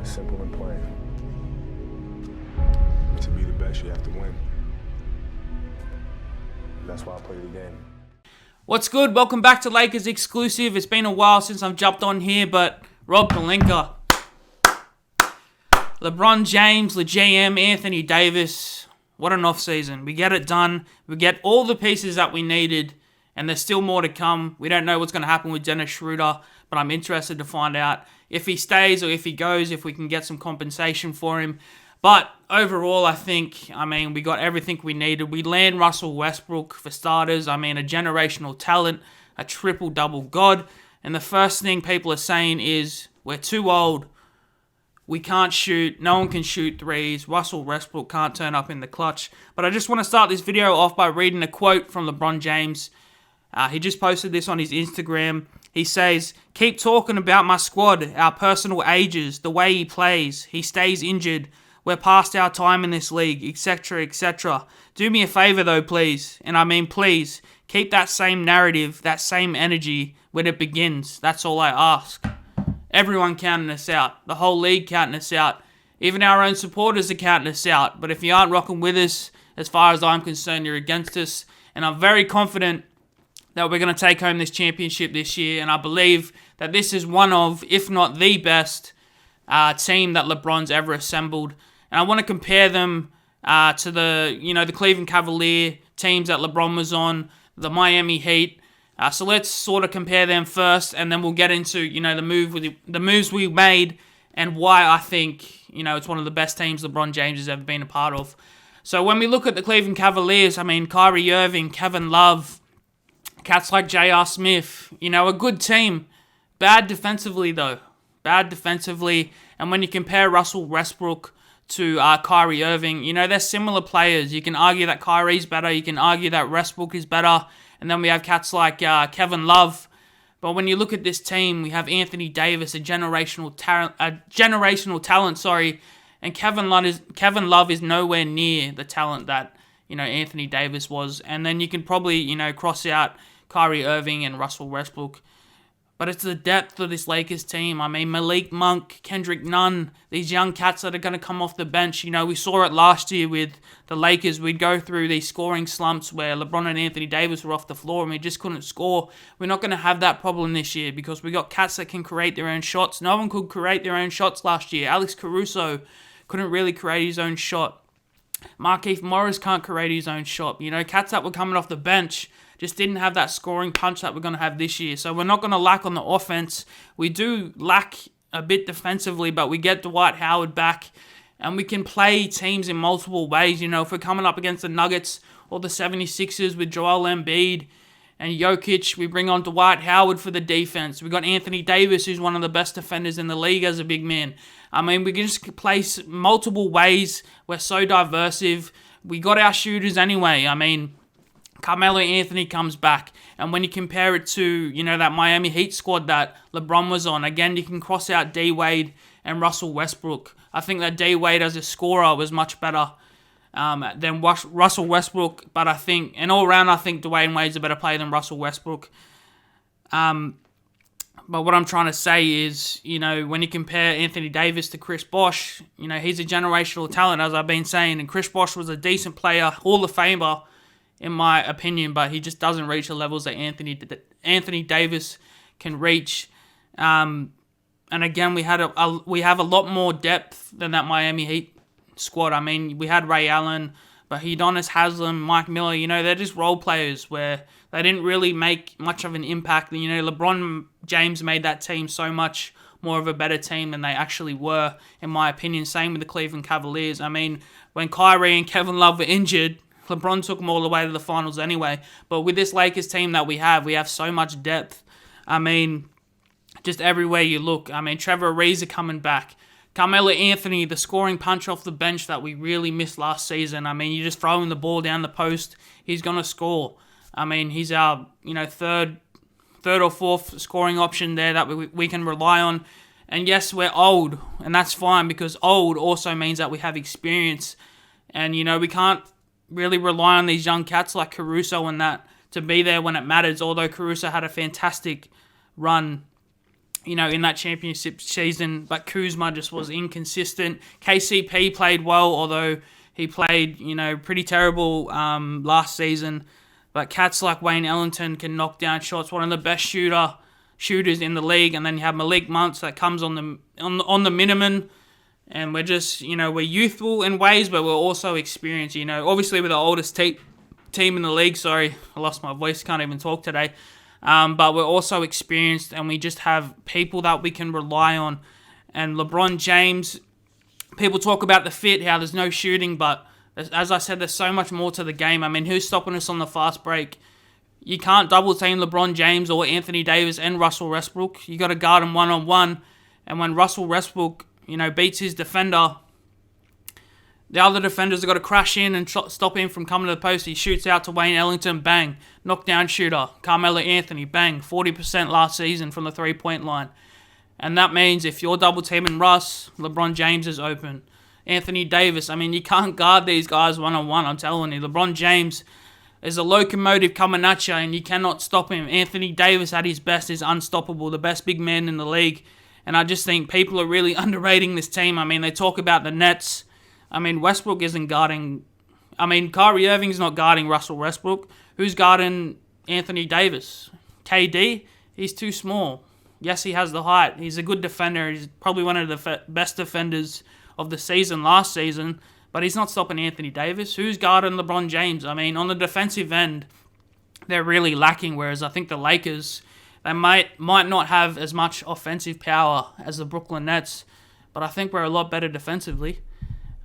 Simple and plain. To be the best, you have to win. That's why I play the game. What's good? Welcome back to Lakers Exclusive. It's been a while since I've jumped on here, but Rob Pelinka, LeBron James, the GM, Anthony Davis. What an offseason. We get it done. We get all the pieces that we needed, and there's still more to come. We don't know what's going to happen with Dennis Schroeder, but I'm interested to find out if he stays or if he goes, if we can get some compensation for him. But overall, I think, we got everything we needed. We land Russell Westbrook for starters. A generational talent, a triple-double god. And the first thing people are saying is, we're too old. We can't shoot. No one can shoot threes. Russell Westbrook can't turn up in the clutch. But I just want to start this video off by reading a quote from LeBron James. He just posted this on his Instagram. He says, "Keep talking about my squad, our personal ages, the way he plays. He stays injured. We're past our time in this league, etc., etc. Do me a favor though, please. And please, keep that same narrative, that same energy when it begins. That's all I ask." Everyone counting us out. The whole league counting us out. Even our own supporters are counting us out. But if you aren't rocking with us, as far as I'm concerned, you're against us. And I'm very confident that we're going to take home this championship this year. And I believe that this is one of, if not the best, team that LeBron's ever assembled. And I want to compare them to the Cleveland Cavalier teams that LeBron was on, the Miami Heat. So let's sort of compare them first, and then we'll get into the moves we made and why I think it's one of the best teams LeBron James has ever been a part of. So when we look at the Cleveland Cavaliers, Kyrie Irving, Kevin Love, cats like J.R. Smith, a good team. Bad defensively though, And when you compare Russell Westbrook to Kyrie Irving, they're similar players. You can argue that Kyrie's better. You can argue that Westbrook is better. And then we have cats like Kevin Love. But when you look at this team, we have Anthony Davis, a generational talent. And Kevin Love is nowhere near the talent that Anthony Davis was. And then you can probably cross out Kyrie Irving and Russell Westbrook. But it's the depth of this Lakers team. Malik Monk, Kendrick Nunn, these young cats that are going to come off the bench. We saw it last year with the Lakers. We'd go through these scoring slumps where LeBron and Anthony Davis were off the floor and we just couldn't score. We're not going to have that problem this year because we got cats that can create their own shots. No one could create their own shots last year. Alex Caruso couldn't really create his own shot. Markieff Morris can't create his own shot. Cats that were coming off the bench just didn't have that scoring punch that we're going to have this year. So we're not going to lack on the offense. We do lack a bit defensively, but we get Dwight Howard back, and we can play teams in multiple ways. If we're coming up against the Nuggets or the 76ers with Joel Embiid and Jokic, we bring on Dwight Howard for the defense. We got Anthony Davis, who's one of the best defenders in the league as a big man. We can just play multiple ways. We're so diversive. We got our shooters anyway. Carmelo Anthony comes back, and when you compare it to, that Miami Heat squad that LeBron was on, again, you can cross out D-Wade and Russell Westbrook. I think that D-Wade as a scorer was much better than Russell Westbrook, but I think Dwayne Wade's a better player than Russell Westbrook. But what I'm trying to say is, when you compare Anthony Davis to Chris Bosh, he's a generational talent, as I've been saying, and Chris Bosh was a decent player, Hall of Famer, in my opinion, but he just doesn't reach the levels that Anthony Davis can reach. And again, we have a lot more depth than that Miami Heat squad. We had Ray Allen, but Udonis Haslem, Mike Miller, they're just role players where they didn't really make much of an impact. LeBron James made that team so much more of a better team than they actually were, in my opinion. Same with the Cleveland Cavaliers. When Kyrie and Kevin Love were injured, LeBron took them all the way to the finals anyway. But with this Lakers team that we have so much depth. Just everywhere you look. Trevor Ariza coming back. Carmelo Anthony, the scoring punch off the bench that we really missed last season. You just throw him the ball down the post, he's going to score. He's our third or fourth scoring option there that we can rely on. And yes, we're old, and that's fine because old also means that we have experience. And, we can't really rely on these young cats like Caruso and that to be there when it matters, although Caruso had a fantastic run in that championship season, but Kuzma just was inconsistent. KCP played well, although he played, pretty terrible last season. But cats like Wayne Ellington can knock down shots, one of the best shooters in the league. And then you have Malik Monk that comes on the minimum. And we're just, we're youthful in ways, but we're also experienced. Obviously we're the oldest team in the league. Sorry, I lost my voice, can't even talk today. But we're also experienced, and we just have people that we can rely on. And LeBron James, people talk about the fit, how there's no shooting, but as I said, there's so much more to the game. I mean, who's stopping us on the fast break? You can't double team LeBron James or Anthony Davis and Russell Westbrook. You got to guard them one-on-one. And when Russell Westbrook, beats his defender, the other defenders have got to crash in and stop him from coming to the post. He shoots out to Wayne Ellington, bang. Knockdown shooter. Carmelo Anthony, bang. 40% last season from the three-point line. And that means if you're double-teaming Russ, LeBron James is open. Anthony Davis, you can't guard these guys one-on-one, I'm telling you. LeBron James is a locomotive coming at you, and you cannot stop him. Anthony Davis at his best is unstoppable, the best big man in the league. And I just think people are really underrating this team. They talk about the Nets. Westbrook isn't guarding... Kyrie Irving's not guarding Russell Westbrook. Who's guarding Anthony Davis? KD? He's too small. Yes, he has the height. He's a good defender. He's probably one of the best defenders of the season last season. But he's not stopping Anthony Davis. Who's guarding LeBron James? On the defensive end, they're really lacking. Whereas I think the Lakers, they might not have as much offensive power as the Brooklyn Nets. But I think we're a lot better defensively.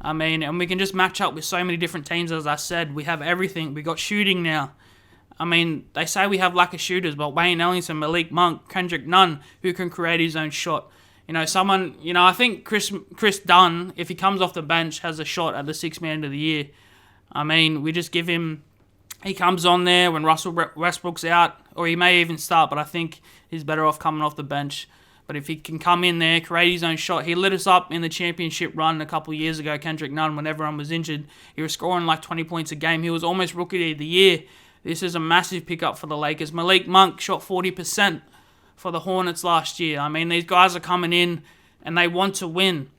And we can just match up with so many different teams, as I said. We have everything. We got shooting now. They say we have lack of shooters, but Wayne Ellington, Malik Monk, Kendrick Nunn, who can create his own shot. I think Chris Dunn, if he comes off the bench, has a shot at the Sixth Man of the Year. We just give him... He comes on there when Russell Westbrook's out, or he may even start, but I think he's better off coming off the bench. But if he can come in there, create his own shot. He lit us up in the championship run a couple of years ago, Kendrick Nunn, when everyone was injured. He was scoring like 20 points a game. He was almost Rookie of the Year. This is a massive pickup for the Lakers. Malik Monk shot 40% for the Hornets last year. These guys are coming in and they want to win.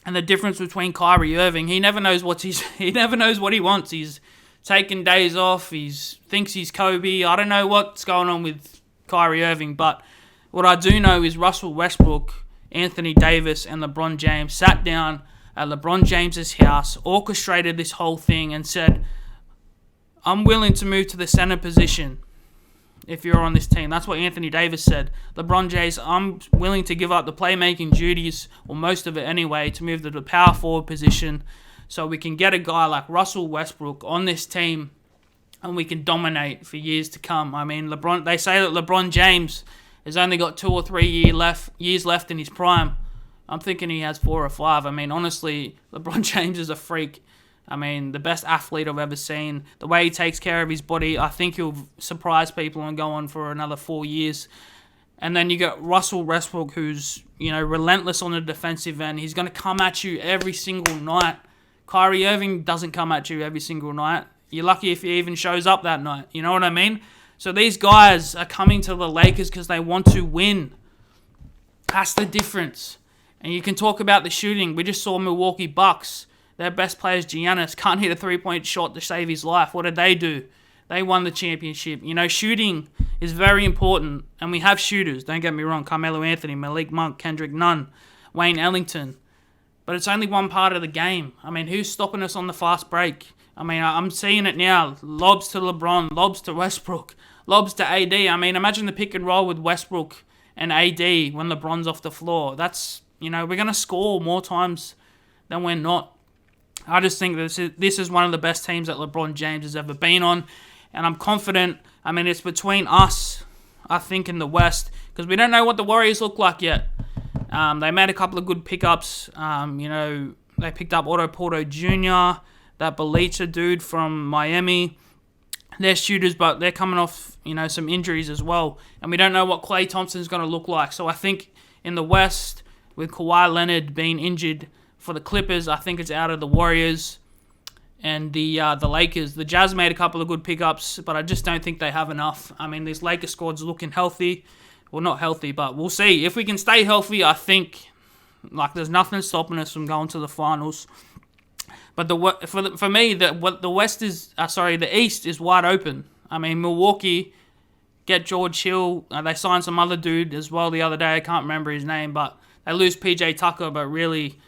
And the difference between Kyrie Irving, he never knows what he wants. He's taking days off. He thinks he's Kobe. I don't know what's going on with Kyrie Irving, but what I do know is Russell Westbrook, Anthony Davis, and LeBron James sat down at LeBron James's house, orchestrated this whole thing, and said, I'm willing to move to the center position if you're on this team. That's what Anthony Davis said. LeBron James, I'm willing to give up the playmaking duties, or most of it anyway, to move to the power forward position so we can get a guy like Russell Westbrook on this team and we can dominate for years to come. They say that LeBron James has only got 2 or 3 years left in his prime. I'm thinking he has 4 or 5. Honestly, LeBron James is a freak. The best athlete I've ever seen. The way he takes care of his body, I think he'll surprise people and go on for another 4 years. And then you got Russell Westbrook, who's, relentless on the defensive end. He's going to come at you every single night. Kyrie Irving doesn't come at you every single night. You're lucky if he even shows up that night. You know what I mean? So these guys are coming to the Lakers because they want to win. That's the difference. And you can talk about the shooting. We just saw Milwaukee Bucks. Their best players, Giannis, can't hit a three-point shot to save his life. What did they do? They won the championship. Shooting is very important. And we have shooters. Don't get me wrong. Carmelo Anthony, Malik Monk, Kendrick Nunn, Wayne Ellington. But it's only one part of the game. Who's stopping us on the fast break? I'm seeing it now. Lobs to LeBron, lobs to Westbrook, lobs to AD. Imagine the pick and roll with Westbrook and AD when LeBron's off the floor. That's, we're going to score more times than we're not. I just think this is one of the best teams that LeBron James has ever been on. And I'm confident. It's between us, I think, in the West. Because we don't know what the Warriors look like yet. They made a couple of good pickups. They picked up Otto Porter Jr., that Belicha dude from Miami. They're shooters, but they're coming off, some injuries as well. And we don't know what Klay Thompson's going to look like. So I think in the West, with Kawhi Leonard being injured for the Clippers, I think it's out of the Warriors and the Lakers. The Jazz made a couple of good pickups, but I just don't think they have enough. This Lakers squad's looking healthy. Well, not healthy, but we'll see. If we can stay healthy, I think there's nothing stopping us from going to the finals. But for me, the East is wide open. I mean, Milwaukee get George Hill. They signed some other dude as well the other day. I can't remember his name, but they lose PJ Tucker. But really,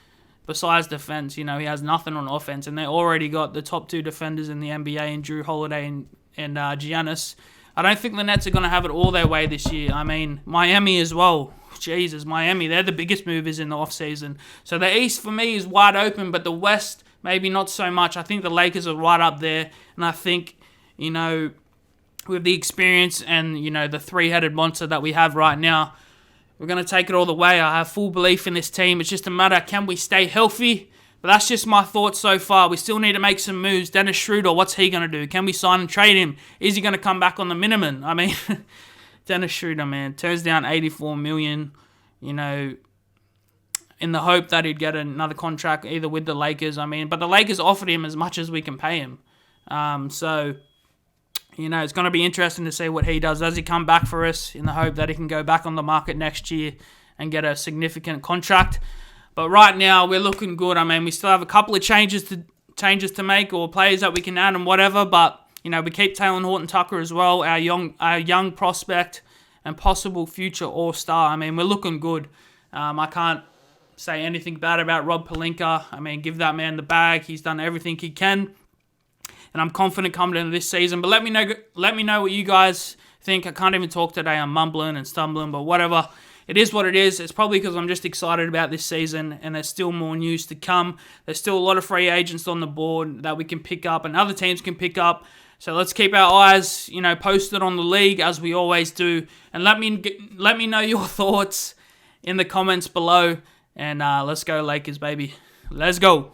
besides defense, he has nothing on offense, and they already got the top two defenders in the NBA in Drew Holiday and Giannis. I don't think the Nets are going to have it all their way this year. I mean, Miami as well. Jesus, Miami, they're the biggest movers in the offseason. So the East, for me, is wide open, but the West, maybe not so much. I think the Lakers are right up there, and I think, with the experience and, the three-headed monster that we have right now, we're going to take it all the way. I have full belief in this team. It's just a matter, can we stay healthy? But that's just my thoughts so far. We still need to make some moves. Dennis Schroeder, what's he going to do? Can we sign and trade him? Is he going to come back on the minimum? I mean, Dennis Schroeder, man, turns down $84 million, in the hope that he'd get another contract either with the Lakers. But the Lakers offered him as much as we can pay him. So, it's going to be interesting to see what he does. Does he come back for us in the hope that he can go back on the market next year and get a significant contract? But right now, we're looking good. We still have a couple of changes to make or players that we can add and whatever. But, we keep Taylor Horton-Tucker as well, our young prospect and possible future all-star. We're looking good. I can't say anything bad about Rob Pelinka. Give that man the bag. He's done everything he can. And I'm confident coming into this season. But let me know what you guys think. I can't even talk today. I'm mumbling and stumbling, but whatever. It is what it is. It's probably because I'm just excited about this season, and there's still more news to come. There's still a lot of free agents on the board that we can pick up and other teams can pick up. So let's keep our eyes, posted on the league as we always do. And let me know your thoughts in the comments below. And let's go Lakers, baby. Let's go.